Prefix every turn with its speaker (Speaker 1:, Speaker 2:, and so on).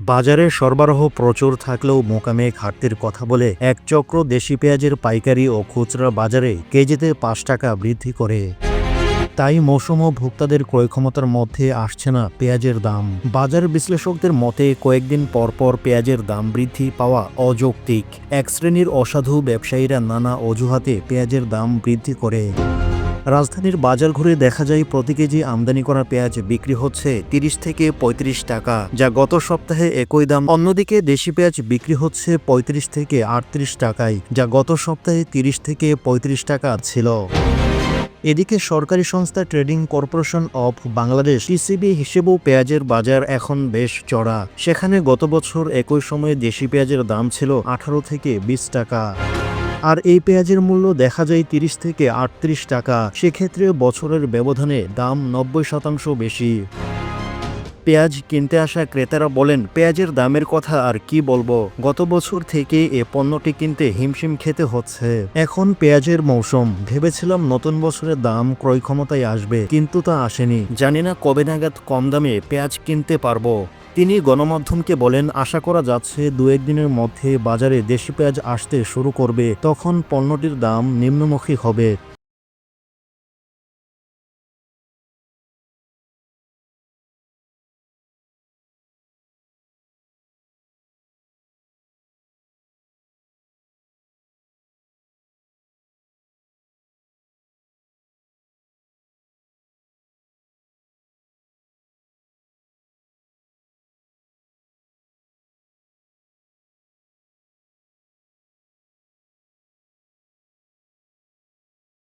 Speaker 1: বাজারে সরবরাহ প্রচুর থাকলেও মোকামে ঘাটতির কথা বলে এক চক্র দেশি পেঁয়াজের পাইকারি ও খুচরা বাজারে কেজিতে ৫ টাকা বৃদ্ধি করে। তাই মৌসুম ও ভোক্তাদের ক্রয় ক্ষমতার মধ্যে আসছে না পেঁয়াজের দাম। বাজার বিশ্লেষকদের মতে কয়েকদিন পরপর পেঁয়াজের দাম বৃদ্ধি পাওয়া অযৌক্তিক। এক শ্রেণীর অসাধু ব্যবসায়ীরা নানা অজুহাতে পেঁয়াজের দাম বৃদ্ধি করে। রাজধানীর বাজার ঘুরে দেখা যায় প্রতি কেজি আমদানি করা পেঁয়াজ বিক্রি হচ্ছে ৩০ থেকে ৩৫ টাকা, যা গত সপ্তাহে একই দাম। অন্যদিকে দেশি পেঁয়াজ বিক্রি হচ্ছে ৩৫ থেকে ৩৮ টাকায়, যা গত সপ্তাহে ৩০ থেকে ৩৫ টাকা ছিল। এদিকে সরকারি সংস্থা trading corporation of Bangladesh TCB হিসেবেও পেঁয়াজের বাজার এখন বেশ চড়া। সেখানে গত বছর একই সময়ে দেশি পেঁয়াজের দাম ছিল ১৮ থেকে ২০ টাকা। আর এই পেঁয়াজের মূল্য দেখা যায় ৩০ থেকে ৩৮ টাকা। সেক্ষেত্রে বছরের ব্যবধানে দাম ৯০% বেশি। পেঁয়াজ কিনতে আসা ক্রেতারা বলেন, পেঁয়াজের দামের কথা আর কি বলবো, গত বছর থেকে এ পণ্যটি কিনতে হিমশিম খেতে হচ্ছে। এখন পেঁয়াজের মৌসুম, ভেবেছিলাম নতুন বছরের দাম ক্রয় ক্ষমতায় আসবে, কিন্তু তা আসেনি। জানি না কবে নাগাদ কম দামে পেঁয়াজ কিনতে পারবো। তিনি গণমাধ্যমকে বলেন, আশা করা যাচ্ছে ২-১ দিনের মধ্যে বাজারে দেশি পেঁয়াজ আসতে শুরু করবে, তখন পণ্যটির দাম নিম্নমুখী হবে।